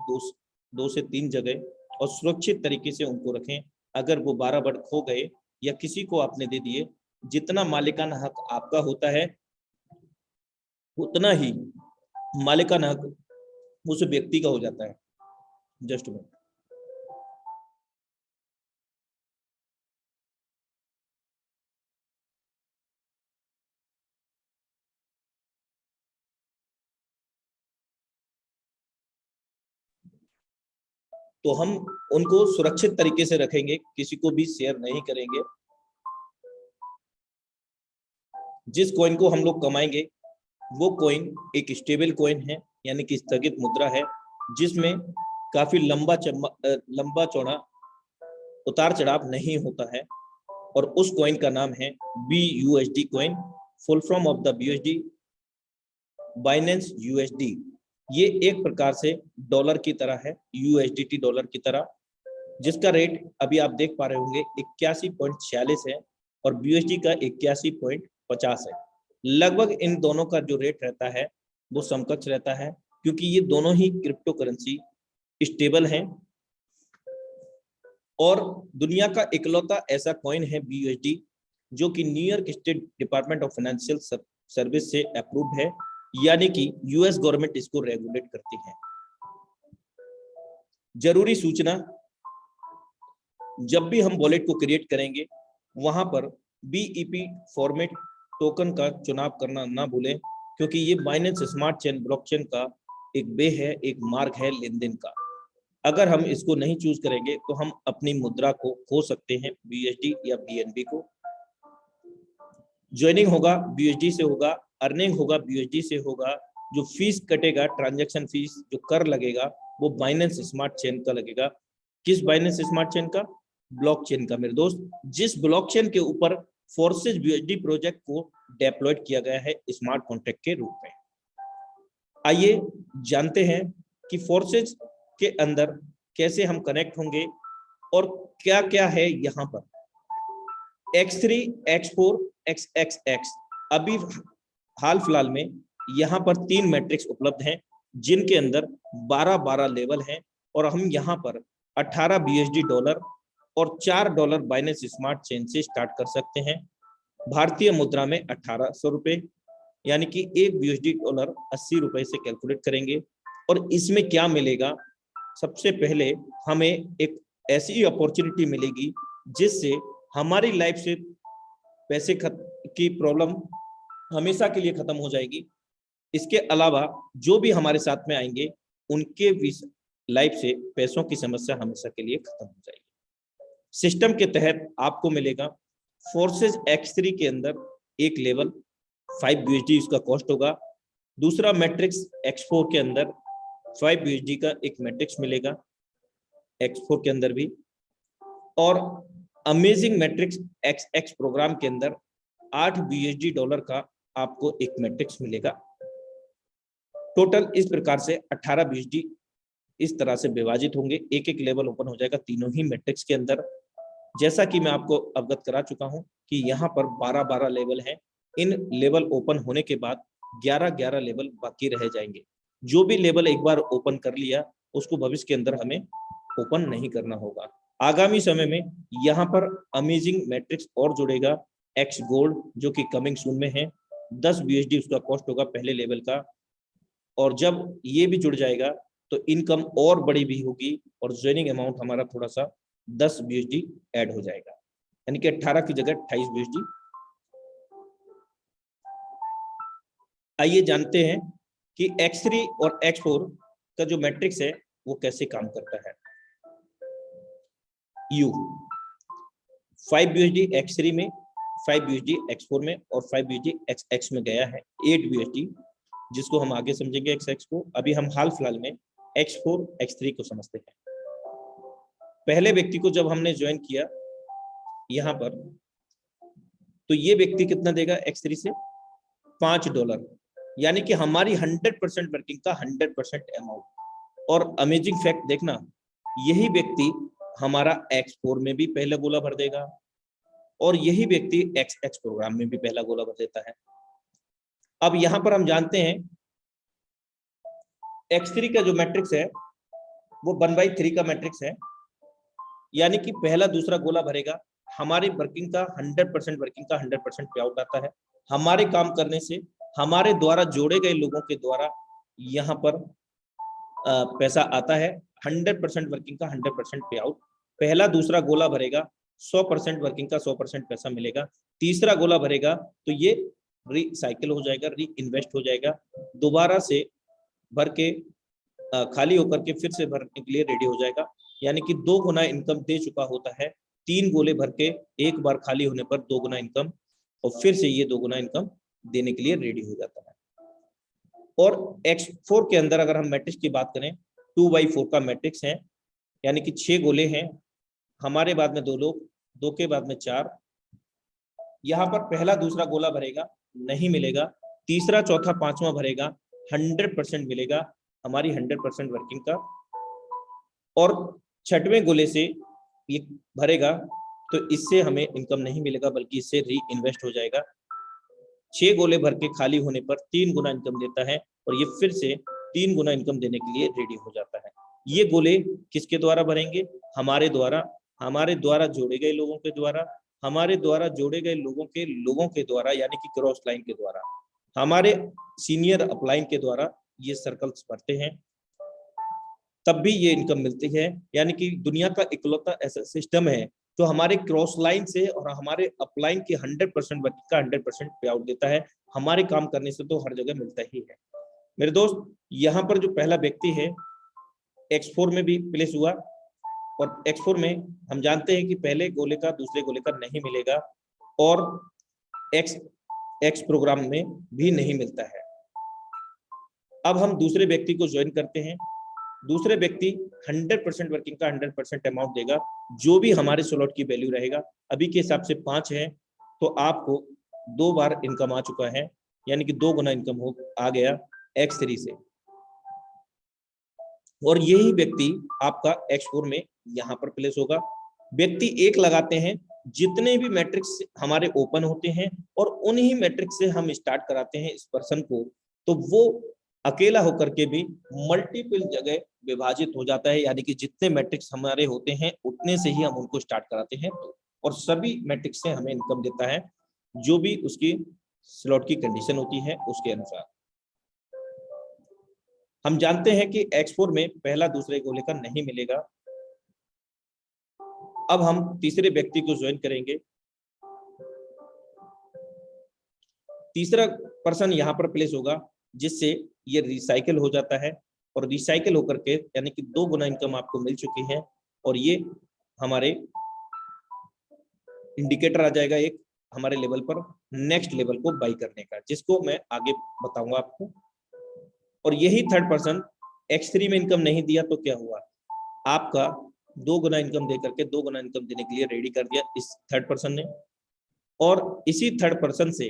दो से 3 जगह और सुरक्षित तरीके से उनको रखें। अगर वो 12 वर्ड खो गए या किसी को आपने दे दिए, जितना मालिकाना हक आपका होता है उतना ही मालिकाना हक उस व्यक्ति का हो जाता है। जस्ट में तो हम उनको सुरक्षित तरीके से रखेंगे, किसी को भी शेयर नहीं करेंगे। जिस कॉइन को हम लोग कमाएंगे वो कॉइन एक स्टेबल कॉइन है, यानी कि स्थगित मुद्रा है, जिसमें काफी लंबा चौड़ा उतार चढ़ाव नहीं होता है। और उस कॉइन का नाम है BUSD coin, full form of the BUSD, Binance USD। ये एक प्रकार से डॉलर की तरह है, USDT डॉलर की तरह, जिसका रेट अभी आप देख पा रहे होंगे 81.46 है और BUSD का 81.50 है। लगभग इन दोनों का जो रेट रहता है वो समकक्ष रहता है, क्योंकि ये दोनों ही क्रिप्टो करेंसी स्टेबल हैं। और दुनिया का इकलौता ऐसा कॉइन है BUSD जो कि New York state department of financial service से अप्रूव्ड है, यानी कि US गवर्नमेंट इसको रेगुलेट करती है। जरूरी सूचना, जब भी हम वॉलेट को क्रिएट करेंगे वहां पर BEP फॉर्मेट टोकन का चुनाव करना ना भूलें, क्योंकि ये बाइनेंस स्मार्ट चेन ब्लॉकचेन का एक वे है, एक मार्ग है लेन देन का। अगर हम इसको नहीं चूज करेंगे तो हम अपनी मुद्रा को खो सकते हैं, BUSD या BNB को। ज्वाइनिंग होगा BUSD से होगा, अर्निंग होगा BUSD से होगा, जो फीस कटेगा, ट्रांजैक्शन फीस, जो कर लगेगा वो बाइनेंस स्मार्ट चेन का लगेगा। किस बाइनेंस स्मार्ट चेन का? ब्लॉकचेन का मेरे दोस्त, जिस ब्लॉकचेन के ऊपर फोर्सेज BUSD प्रोजेक्ट को डेप्लॉयड किया गया है स्मार्ट कॉन्ट्रैक्ट के रूप में। आइए जानते हैं कि फोर्सेज के अंदर कैसे हम कनेक्ट होंगे और क्या क्या है यहाँ पर। X3, X4, XXX। अभी हाल फिलहाल में यहाँ पर 3 मैट्रिक्स उपलब्ध हैं जिनके अंदर 12 लेवल हैं और हम यहाँ पर 18 BUSD डॉलर और $4 बाइनेंस स्मार्ट चेन से स्टार्ट कर सकते हैं। भारतीय मुद्रा में 1800 रुपए, यानी कि 1 BUSD डॉलर 80 रुपए से कैलकुलेट करेंगे। और इसमें क्या मिलेगा? सबसे पहले हमें एक ऐसी अपॉर्चुनिटी मिलेगी जिससे हमारी लाइफ से पैसे की प्रॉब्लम हमेशा के लिए खत्म हो जाएगी। इसके अलावा जो भी हमारे साथ में आएंगे उनके भी लाइफ से पैसों की समस्या हमेशा के लिए खत्म हो जाएगी। सिस्टम के तहत आपको मिलेगा फोर्सेज X3 के अंदर एक लेवल 5 BUSD इसका कॉस्ट होगा। दूसरा मैट्रिक्स X4 के अंदर 5 USD का एक मैट्रिक्स मिलेगा X4 के अंदर भी, और अमेजिंग मैट्रिक्स XX प्रोग्राम के अंदर 8 USD डॉलर का आपको एक मैट्रिक्स मिलेगा। टोटल इस प्रकार से 18 USD इस तरह से विभाजित होंगे, एक एक लेवल ओपन हो जाएगा तीनों ही मैट्रिक्स के अंदर। जैसा कि मैं आपको अवगत करा चुका हूं कि यहाँ पर 12-12 लेवल हैं। इन लेवल ओपन होने के बाद 11-11 लेवल बाकी रह जाएंगे। जो भी लेवल एक बार ओपन कर लिया उसको भविष्य के अंदर हमें ओपन नहीं करना होगा। आगामी समय में यहाँ पर अमेजिंग मैट्रिक्स और जुड़ेगा, X गोल्ड, जो कि कमिंग सून में है। 10 USD उसका कॉस्ट होगा पहले लेवल का, और जब ये भी जुड़ जाएगा तो इनकम और बड़ी भी होगी और ज्वाइनिंग अमाउंट हमारा थोड़ा सा 10 USD ऐड हो जाएगा, यानी कि 18 की जगह 28 USD। आइए जानते हैं कि X3 और X4 का जो मैट्रिक्स है वो कैसे काम करता है। U 5 USD X3 में, 5 USD X4 में और 5 USD XX में गया है 8 USD, जिसको हम आगे समझेंगे XX को। अभी हम हाल फिलहाल में X4 X3 को समझते हैं। पहले व्यक्ति को जब हमने ज्वाइन किया यहाँ पर, तो ये व्यक्ति कितना देगा X3 से $5, यानी कि हमारी 100% वर्किंग का 100% अमाउंट। और अमेजिंग फैक्ट देखना, यही व्यक्ति हमारा X4 में भी पहला गोला भर देगा और यही व्यक्ति XX प्रोग्राम में भी पहला गोला भर देता है। अब यहाँ पर हम जानते हैं X3 का जो मैट्रिक्स है वो 1/3 का मैट्रिक्स है, यानी कि पहला दूसरा गोला भरेगा, हमारी वर्किंग का 100% वर्किंग का 100% पे आउट आता है। हमारे काम करने से हमारे द्वारा जोड़े गए लोगों के द्वारा यहाँ पर पैसा आता है। 100% वर्किंग का 100% पे आउट। पहला दूसरा गोला भरेगा, 100% वर्किंग का 100% पैसा मिलेगा। तीसरा गोला भरेगा तो ये रिसाइकिल हो जाएगा, री इन्वेस्ट हो जाएगा, दोबारा से भर के खाली होकर के फिर से भरने के लिए रेडी हो जाएगा, यानी कि 2 गुना इनकम दे चुका होता है। 3 गोले भर के एक बार खाली होने पर 2 गुना इनकम, और फिर से ये 2 गुना इनकम देने के लिए रेडी हो जाता है। और X4 के अंदर अगर हम मैट्रिक्स की बात करें, 2/4 का मैट्रिक्स है, यानी कि 6 गोले हैं, हमारे बाद में 2 लोग, 2 के बाद में 4। यहाँ पर पहला दूसरा गोला भरेगा, नहीं मिलेगा, तीसरा चौथा पांचवा भरेगा, 100% मिलेगा हमारी 100% वर्किंग का, और छठवें गोले से ये भरेगा तो इससे हमें इनकम नहीं मिलेगा बल्कि इससे री इन्वेस्ट हो जाएगा। 6 गोले भर के खाली होने पर 3 गुना इनकम देता है और ये फिर से 3 गुना इनकम देने के लिए रेडी हो जाता है। ये गोले किसके द्वारा भरेंगे? हमारे द्वारा जोड़े गए लोगों के द्वारा, हमारे द्वारा जोड़े गए लोगों के द्वारा, यानी कि क्रॉस लाइन के द्वारा, हमारे सीनियर अपलाइन के द्वारा ये सर्कल्स भरते हैं, तब भी ये इनकम मिलती है। यानी कि दुनिया का इकलौता ऐसा सिस्टम है जो हमारे क्रॉस लाइन से और हमारे अपलाइन के 100% वर्किंग का 100% पे आउट देता है। हमारे काम करने से तो हर जगह मिलता ही है। मेरे दोस्त, यहाँ पर जो पहला व्यक्ति है X4 में भी प्लेस हुआ, और X4 में हम जानते हैं कि पहले गोले का दूसरे गोले का नहीं मिलेगा, और X प्रोग्राम में भी नहीं मिलता है। अब हम दूसरे व्यक्ति को ज्वाइन करते हैं। दूसरे व्यक्ति 100% वर्किंग का 100% अमाउंट देगा, जो भी हमारे स्लॉट की वैल्यू रहेगा। अभी के हिसाब से 5 है, तो आपको 2 बार इनकम आ चुका है, यानी कि 2 गुना इनकम आ गया X3 से, और यही व्यक्ति आपका X4 में यहाँ पर प्लेस होगा। व्यक्ति 1 लगाते हैं, जितने भी मैट्रिक्स हमारे ओपन होते हैं और उन्हीं मैट्रिक्स से हम स्टार्ट कराते हैं इस पर्सन को, तो वो अकेला होकर के भी मल्टीपल जगह विभाजित हो जाता है, यानी कि जितने मैट्रिक्स हमारे होते हैं उतने से ही हम उनको स्टार्ट कराते हैं, और सभी मैट्रिक्स से हमें इनकम देता है, जो भी उसकी स्लॉट की कंडीशन होती है उसके अनुसार। हम जानते हैं कि X4 में पहला दूसरे गोले का नहीं मिलेगा। अब हम तीसरे व्यक्ति को ज्वाइन करेंगे। तीसरा पर्सन यहाँ पर प्लेस होगा, जिससे ये रिसाइकिल हो जाता है, और रिसाइकिल होकर के यानी कि 2 गुना इनकम आपको मिल चुकी है, और ये हमारे इंडिकेटर आ जाएगा एक हमारे लेवल पर नेक्स्ट लेवल को बाई करने का, जिसको मैं आगे बताऊंगा आपको। और यही थर्ड पर्सन X3 में इनकम नहीं दिया तो क्या हुआ, आपका 2 गुना इनकम दे करके 2 गुना इनकम देने के लिए रेडी कर दिया इस थर्ड पर्सन ने। और इसी थर्ड पर्सन से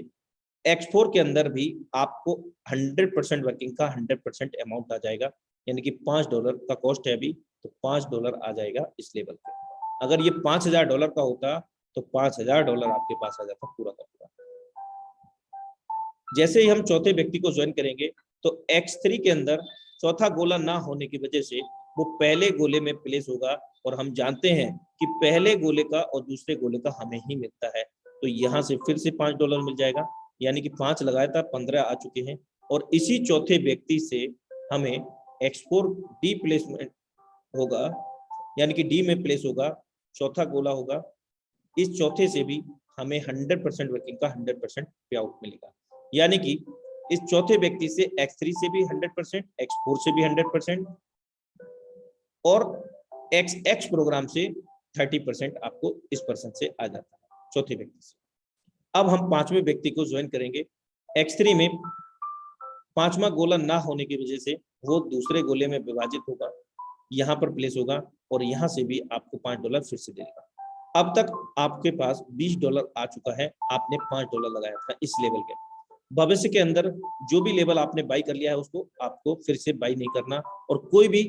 X4 के अंदर भी आपको 100% वर्किंग का 100% अमाउंट आ जाएगा, यानी कि $5 का कॉस्ट है अभी, तो $5 आ जाएगा इस लेवल पे। अगर ये $5000 का होता तो $5000 आपके पास आ जाता पूरा का पूरा। जैसे ही हम चौथे व्यक्ति को ज्वाइन करेंगे तो X3 के अंदर चौथा गोला ना होने की वजह से वो पहले गोले में प्लेस होगा, और हम जानते हैं कि पहले गोले का और दूसरे गोले का हमें ही मिलता है, तो यहाँ से फिर से $5 मिल जाएगा, यानी कि 5 लगाया था 15 आ चुके हैं। और इसी चौथे व्यक्ति से हमें X4 डी प्लेसमेंट होगा, यानी कि डी में प्लेस होगा, चौथा गोला होगा। इस चौथे से भी हमें 100% वर्किंग का 100% पे आउट मिलेगा, यानी कि इस चौथे व्यक्ति से X3 से भी 100%, X4 से भी 100% और XX प्रोग्राम से 30% आपको इस पर्सन से आ जाता है, चौथे व्यक्ति से। अब हम पांचवें व्यक्ति को ज्वाइन करेंगे। X3 में पांचवा गोला ना होने की वजह से वो दूसरे गोले में विभाजित होगा, यहाँ पर प्लेस होगा, और यहाँ से भी आपको $5 फिर से देगा। अब तक आपके पास $20 आ चुका है, आपने $5 लगाया था इस लेवल के। भविष्य के अंदर जो भी लेवल आपने बाई कर लिया है उसको आपको फिर से बाई नहीं करना, और कोई भी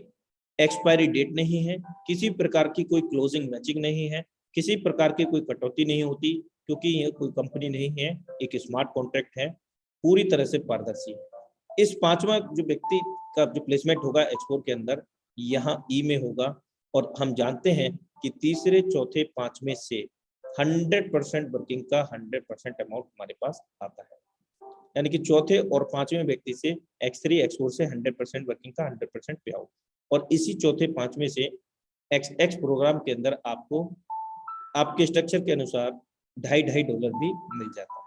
एक्सपायरी डेट नहीं है, किसी प्रकार की कोई क्लोजिंग मैचिंग नहीं है, किसी प्रकार की कोई कटौती नहीं होती, क्योंकि ये कोई कंपनी नहीं है, एक स्मार्ट कॉन्ट्रैक्ट है, पूरी तरह से पारदर्शी है। इस पांचवा जो व्यक्ति का जो प्लेसमेंट होगा X4 के अंदर, यहाँ ई में होगा, और हम जानते हैं कि तीसरे चौथे पांचवें से 100% वर्किंग का 100% अमाउंट हमारे पास आता है, यानी कि चौथे और पांचवें व्यक्ति से X3 X4 से 100% वर्किंग का 100% पे आउट, और इसी चौथे पांचवें से XX प्रोग्राम के अंदर आपको आपके स्ट्रक्चर के अनुसार $2.5 भी मिल जाता है।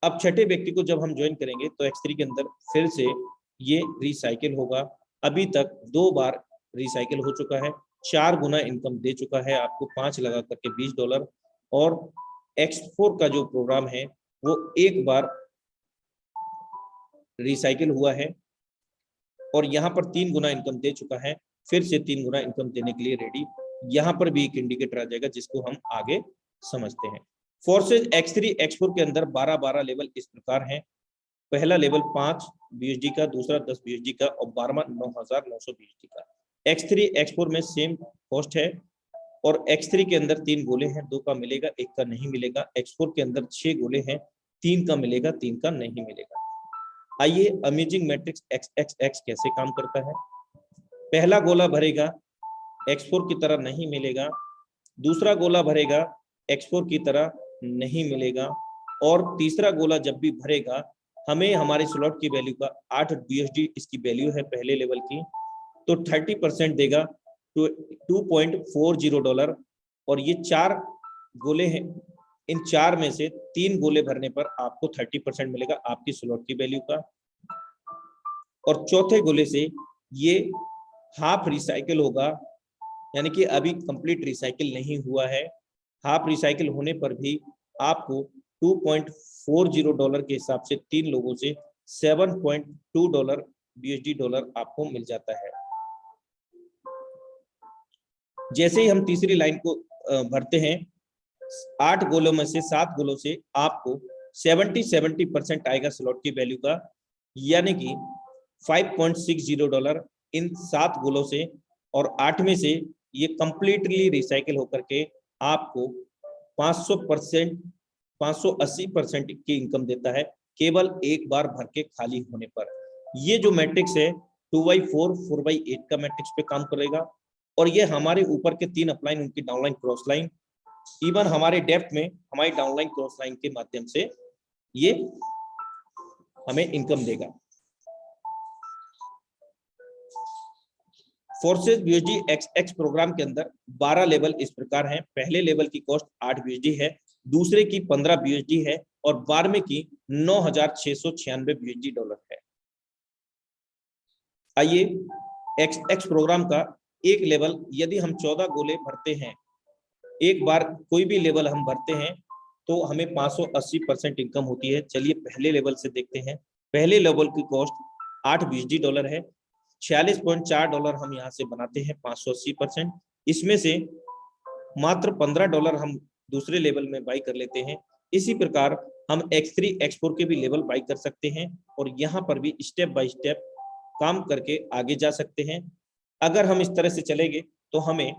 अब छठे व्यक्ति को जब हम ज्वाइन करेंगे तो X3 के अंदर फिर से ये रिसाइकिल होगा। अभी तक 2 बार रिसाइकिल हो चुका है, 4 गुना इनकम दे चुका है आपको, 5 लगा करके $20, और X4 का जो प्रोग्राम है वो 1 बार रिसाइकिल हुआ है, और यहाँ पर 3 गुना इनकम दे चुका है, फिर से 3 गुना इनकम देने के लिए रेडी। यहाँ पर भी एक इंडिकेटर आ जाएगा जिसको हम आगे समझते हैं। फोर्सेज X3 X4 के अंदर 12 लेवल इस प्रकार हैं। पहला लेवल 5 BUSD का, दूसरा 10 BUSD का, और 12वां 9900 BUSD का। X3 X4 में सेम कॉस्ट है, और X3 के अंदर 3 गोले हैं, 2 का मिलेगा, 1 का नहीं मिलेगा। X4 के अंदर 6 गोले हैं, 3 का मिलेगा, 3 का नहीं मिलेगा। आइए अमेजिंग मैट्रिक्स XXX कैसे काम करता है। पहला गोला भरेगा X4 की तरह नहीं मिलेगा, दूसरा गोला भरेगा X4 की तरह नहीं मिलेगा, और तीसरा गोला जब भी भरेगा हमें हमारे स्लॉट की वैल्यू का 8 BUSD इसकी वैल्यू है पहले लेवल की, तो 30% देगा तो $2.40, और ये 4 गोले हैं, इन 4 में से 3 गोले भरने पर आपको 30% मिलेगा आपकी स्लॉट की वैल्यू का, और चौथे गोले से ये हाफ रिसाइकिल होगा, यानी कि अभी कंप्लीट रिसाइकिल नहीं हुआ है। हाफ रिसाइकिल होने पर भी आपको $2.40 के हिसाब से 3 लोगों से $7.2 BUSD आपको मिल जाता है। जैसे ही हम तीसरी लाइन को भरते हैं, 8 गोलों में से 7 गोलों से आपको 70% आएगा स्लॉट की वैल्यू का, यानी कि $5.60 इन 7 गोलों से, और 8वें से ये कंप्लीटली रिसाइकिल होकर के आपको 500% 580% की इनकम देता है केवल एक बार भर के खाली होने पर। ये जो मैट्रिक्स है 2/4 4/8 का मैट्रिक्स पे काम करेगा, और ये हमारे ऊपर के 3 अपलाइन, उनकी डाउनलाइन क्रॉस लाइन, इवन हमारे डेप्थ में हमारी डाउनलाइन क्रॉस लाइन के माध्यम से ये हमें इनकम देगा। फोर्सेज BUSD XX प्रोग्राम के अंदर 12 लेवल इस प्रकार हैं। पहले लेवल की कॉस्ट 8 BUSD है, दूसरे की 15 BUSD है, और 12वें की $9,696 BUSD है। आइए XX प्रोग्राम का एक लेवल, यदि हम 14 गोले भरते हैं, एक बार कोई भी लेवल हम भरते हैं तो हमें 580% इनकम होती है। चलिए पहले लेवल से देखते हैं। पहले लेवल की कॉस्ट 8 BUSD डॉलर है, 46.4 डॉलर हम यहाँ से बनाते हैं 580%। इसमें से मात्र 15 डॉलर हम दूसरे लेवल में बाई कर लेते हैं। इसी प्रकार हम X3 X4 के भी लेवल बाई कर सकते हैं और यहाँ पर भी स्टेप बाय स्टेप काम करके आगे जा सकते हैं। अगर हम इस तरह से चलेंगे तो हमें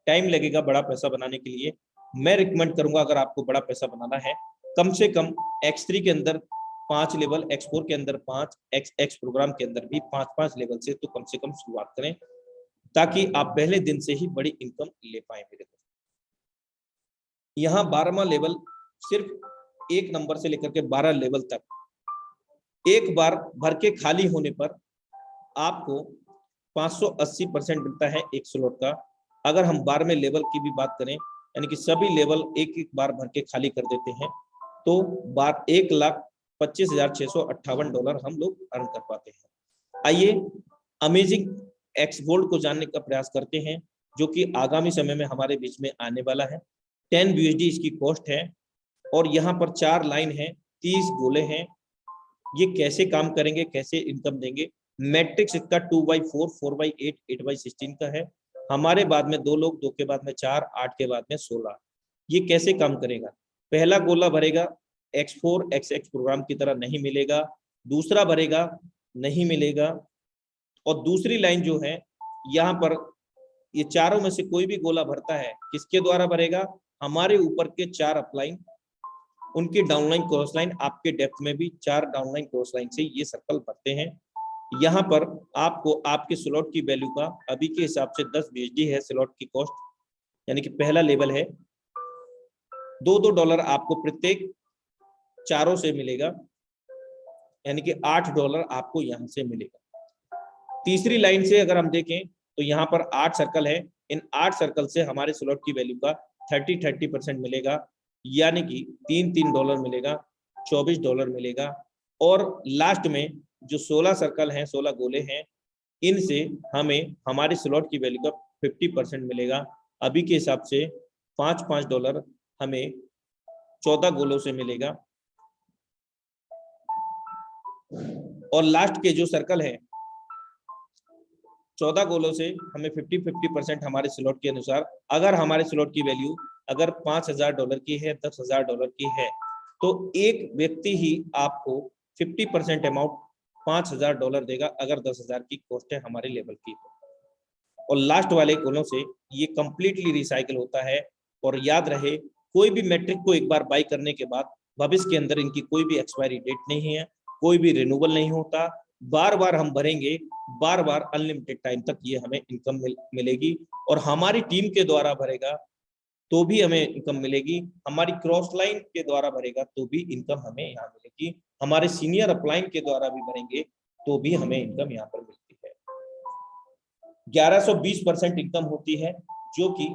टाइम लगेगा बड़ा पैसा बनाने के लिए। मैं रिकमेंड करूंगा अगर आपको बड़ा पैसा बनाना है, कम से कम X3 के अंदर 5 लेवल, X4 के अंदर 5, XX प्रोग्राम के अंदर भी 5-5 लेवल से तो कम से कम शुरुआत करें, ताकि आप पहले दिन से ही बड़ी इनकम ले पाए। मेरे दोस्त, यहाँ 12वां लेवल सिर्फ 1 नंबर से लेकर के 12 लेवल तक एक बार भर के खाली होने पर आपको 580% मिलता है एक स्लॉट का। अगर हम 12वें लेवल की भी बात करें, यानी कि सभी लेवल एक बार भर के खाली कर देते हैं, तो 1,25,658 डॉलर हम लोग अर्न कर पाते हैं। आइए अमेजिंग एक्स गोल्ड को जानने का प्रयास करते हैं, जो कि आगामी समय में हमारे बीच में आने वाला है। 10 BUSD इसकी कॉस्ट है और यहाँ पर 4 लाइन है, 30 गोले हैं। ये कैसे काम करेंगे, कैसे इनकम देंगे? मैट्रिक्स इसका 2/4, 4/8, 8/16 का है। हमारे बाद में 2 लोग, 2 के बाद में 4, 8 के बाद में 16। ये कैसे काम करेगा? पहला गोला भरेगा X4 XX प्रोग्राम की तरह नहीं मिलेगा, दूसरा भरेगा नहीं मिलेगा, और दूसरी लाइन जो है यहाँ पर ये चारों में से कोई भी गोला भरता है, किसके द्वारा भरेगा? हमारे ऊपर के 4 अपलाइन, उनकी डाउनलाइन क्रॉस लाइन, आपके डेप्थ में भी 4 डाउनलाइन क्रॉस लाइन से ये सर्कल भरते हैं। यहाँ पर आपको आपके स्लॉट की वैल्यू का अभी के हिसाब से 10 BUSD है स्लॉट की कॉस्ट, यानी कि पहला लेवल है। 2-2 डॉलर आपको प्रत्येक चारों से मिलेगा, यानी कि 8 डॉलर आपको यहाँ से मिलेगा। तीसरी लाइन से अगर हम देखें तो यहाँ पर 8 सर्कल है, इन 8 सर्कल से हमारे स्लॉट की वैल्यू का 30% मिलेगा, यानी कि 3-3 डॉलर मिलेगा, 24 डॉलर मिलेगा। और लास्ट में जो 16 सर्कल हैं, 16 गोले हैं, इनसे हमें हमारे स्लॉट की वैल्यू का 50% मिलेगा। अभी के हिसाब से 5-5 डॉलर हमें 14 गोलों से मिलेगा। और लास्ट के जो सर्कल है 14 गोलों से हमें 50% हमारे स्लॉट के अनुसार, अगर हमारे स्लॉट की वैल्यू अगर 5,000 डॉलर की है, 10,000 डॉलर की है, तो एक व्यक्ति ही आपको 50% अमाउंट 5,000 डॉलर देगा, अगर 10,000 की कॉस्ट है हमारे लेवल की। और लास्ट वाले गोलों से ये कंप्लीटली रिसाइकिल होता है। और याद रहे, कोई भी मैट्रिक को एक बार बाई करने के बाद भविष्य के अंदर इनकी कोई भी एक्सपायरी डेट नहीं है, कोई भी रिन्यूअल नहीं होता। बार बार हम भरेंगे, बार बार अनलिमिटेड टाइम तक ये हमें इनकम मिलेगी। और हमारी टीम के द्वारा भरेगा तो भी हमें इनकम मिलेगी, हमारी क्रॉस लाइन के द्वारा भरेगा तो भी इनकम हमें यहाँ मिलेगी, हमारे सीनियर अपलाइन के द्वारा भी भरेंगे तो भी हमें इनकम यहाँ पर मिलती है। 1120% इनकम होती है, जो कि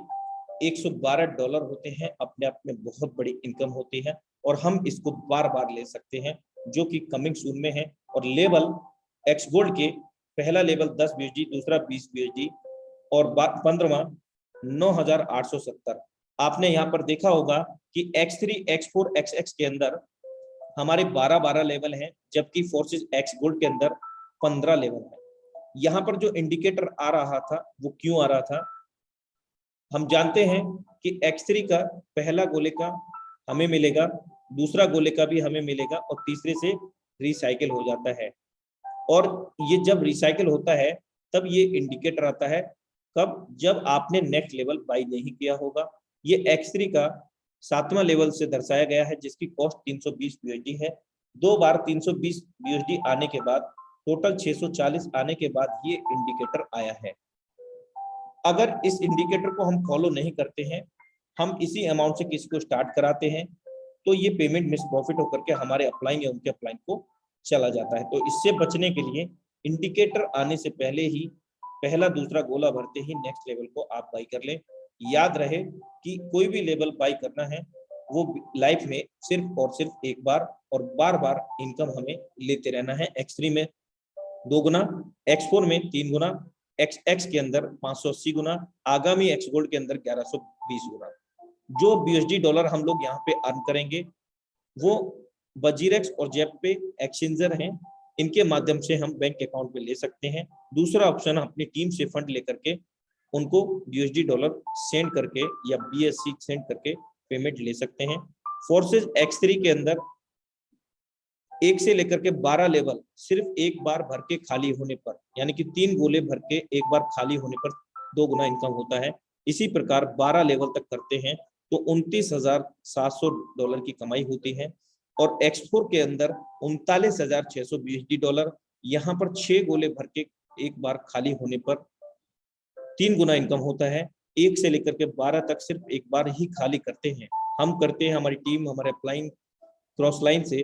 112 डॉलर होते हैं। अपने आप में बहुत बड़ी इनकम होती है और हम इसको बार बार ले सकते हैं, जो कि कमिंग सून में है। और लेवल एक्स गोल्ड के पहला लेवल 10 BUSD, दूसरा 20 BUSD और 15वां 9,870। आपने यहाँ पर देखा होगा कि X3 X4 XX के अंदर हमारे 12-12 लेवल हैं, जबकि फोर्सेस एक्स गोल्ड के अंदर 15 लेवल है। यहाँ पर जो इंडिकेटर आ रहा था वो क्यों आ रहा था? हम जानते हैं कि X3 का पहला गोले का हमें मिलेगा, दूसरा गोले का भी हमें मिलेगा और तीसरे से रिसाइकिल हो जाता है। और ये जब रिसाइकिल होता है तब ये इंडिकेटर आता है, कब? जब आपने नेक्स्ट लेवल बाई नहीं किया होगा। ये X3 का 7वां लेवल से दर्शाया गया है, जिसकी कॉस्ट 320 BUSD है। 2 बार 320 BUSD आने के बाद टोटल 640 आने के बाद ये इंडिकेटर आया है। अगर इस इंडिकेटर को हम फॉलो नहीं करते हैं, हम इसी अमाउंट से किसी को स्टार्ट कराते हैं, तो ये पेमेंट मिस प्रॉफिट होकर के हमारे अपलाइन या उनके अपलाइन को चला जाता है। तो इससे बचने के लिए इंडिकेटर आने से पहले ही पहला दूसरा गोला भरते ही नेक्स्ट लेवल को आप बाई कर लें। याद रहे कि कोई भी लेवल बाई करना है वो लाइफ में सिर्फ और सिर्फ एक बार, और बार बार इनकम हमें लेते रहना है। X3 में 2 गुना, X4 में 3 गुना, XX के अंदर 580 गुना, आगामी एक्स गोल्ड के अंदर 1120 गुना। जो BUSD डॉलर हम लोग यहाँ पे अर्न करेंगे वो वजीरेक्स और जेप पे एक्सचेंजर हैं, इनके माध्यम से हम बैंक अकाउंट में ले सकते हैं। दूसरा ऑप्शन, अपनी टीम से फंड लेकर के उनको यूएसडी डॉलर सेंड करके या बीएससी सेंड करके पेमेंट ले सकते हैं। फोर्सेज X3 के अंदर 1 से लेकर के 12 लेवल सिर्फ एक बार भर के खाली होने पर, यानी कि 3 गोले भर के एक बार खाली होने पर 2 गुना इनकम होता है। इसी प्रकार 12 लेवल तक करते हैं तो $29,700 की कमाई होती है। और X4 के अंदर $39,620, यहाँ पर 6 गोले भर के एक बार खाली होने पर 3 गुना इनकम होता है। 1 से लेकर के 12 तक सिर्फ एक बार ही खाली करते हैं, हम करते हैं, हमारी टीम हमारे अप्लाइंग क्रॉस लाइन से,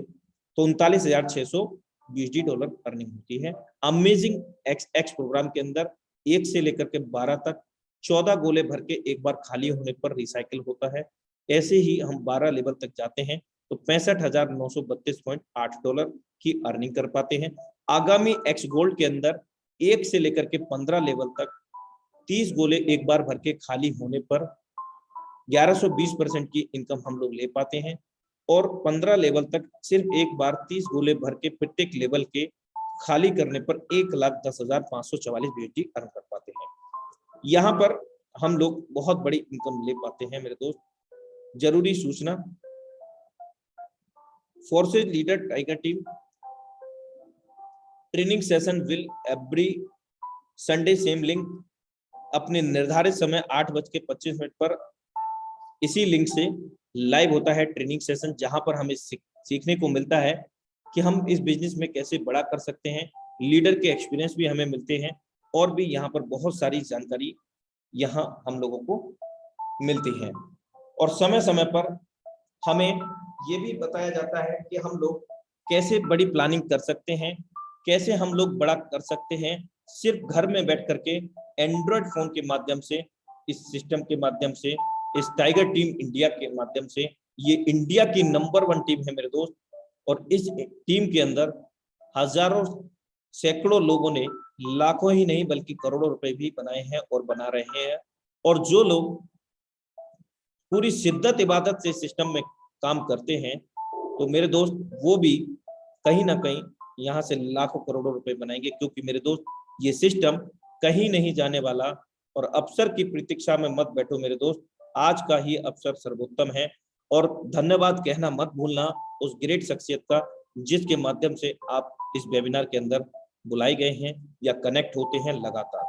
तो $39,620 अर्निंग होती है। अमेजिंग एक्स प्रोग्राम के अंदर 1 से लेकर के 12 तक 14 गोले भर के एक बार खाली होने पर रिसाइकिल होता है। ऐसे ही हम 12 लेवल तक जाते हैं तो $65,932.8 की अर्निंग कर पाते हैं। आगामी एक्स गोल्ड के अंदर 1 से लेकर के 15 लेवल तक 30 गोले एक बार भर के खाली होने पर 1120% की इनकम हम लोग ले पाते हैं। और 15 लेवल तक सिर्फ एक बार 30 गोले भर के प्रत्येक लेवल के खाली करने पर 1,10,544 USD अर्न कर पाते हैं। यहाँ पर हम लोग बहुत बड़ी इनकम ले पाते हैं मेरे दोस्त। जरूरी सूचना, forces leader tiger team training session will every Sunday same link, अपने निर्धारित समय 8:25 पर इसी लिंक से लाइव होता है ट्रेनिंग सेशन, जहां पर हमें सीखने को मिलता है कि हम इस बिजनेस में कैसे बड़ा कर सकते हैं। लीडर के एक्सपीरियंस भी हमें मिलते हैं और भी यहाँ पर बहुत सारी जानकारी यहाँ हम लोगों को मिलती है। और समय समय पर हमें ये भी बताया जाता है कि हम लोग कैसे बड़ी प्लानिंग कर सकते हैं, कैसे हम लोग बड़ा कर सकते हैं सिर्फ घर में बैठ करके एंड्रॉयड फोन के माध्यम से, इस सिस्टम के माध्यम से, इस टाइगर टीम इंडिया के माध्यम से। ये इंडिया की नंबर 1 टीम है मेरे दोस्त, और इस टीम के अंदर हजारों सैकड़ों लोगों ने लाखों ही नहीं बल्कि करोड़ों रुपए भी बनाए हैं और बना रहे हैं। और जो लोग पूरी शिद्दत इबादत से सिस्टम में काम करते हैं तो मेरे दोस्त वो भी कहीं ना कहीं यहाँ से लाखों करोड़ों रुपए बनाएंगे, क्योंकि मेरे दोस्त ये सिस्टम कहीं नहीं जाने वाला। और अवसर की प्रतीक्षा में मत बैठो मेरे दोस्त, आज का ही अवसर सर्वोत्तम है। और धन्यवाद कहना मत भूलना उस ग्रेट शख्सियत का जिसके माध्यम से आप इस वेबिनार के अंदर बुलाए गए हैं या कनेक्ट होते हैं लगातार।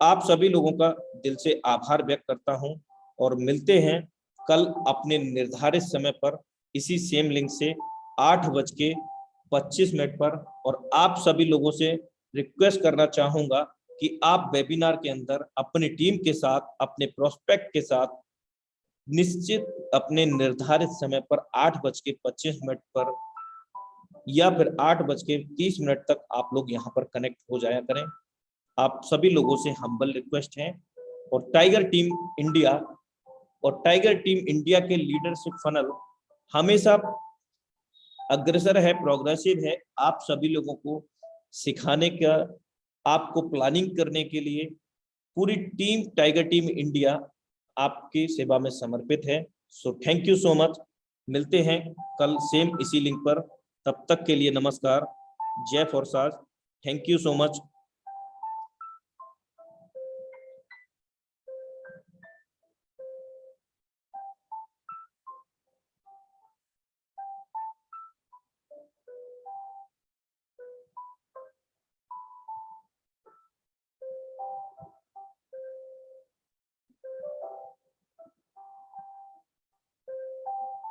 आप सभी लोगों का दिल से आभार व्यक्त करता हूं और मिलते हैं कल अपने निर्धारित समय पर इसी सेम लिंक से 8:25 पर। और आप सभी लोगों से रिक्वेस्ट करना चाहूंगा कि आप वेबिनार के अंदर अपनी टीम के साथ, अपने प्रोस्पेक्ट के साथ निश्चित अपने निर्धारित समय पर 8:25 पर या फिर 8:30 तक आप लोग यहाँ पर कनेक्ट हो जाया करें। आप सभी लोगों से हम्बल रिक्वेस्ट है। और टाइगर टीम इंडिया के लीडरशिप फनल हमेशा अग्रसर है, प्रोग्रेसिव है। आप सभी लोगों को सिखाने का, आपको प्लानिंग करने के लिए पूरी टीम टाइगर टीम इंडिया आपकी सेवा में समर्पित है। So thank you so much. मिलते हैं कल सेम इसी लिंक पर, तब तक के लिए नमस्कार, जय फॉरसाज, थैंक यू सो मच।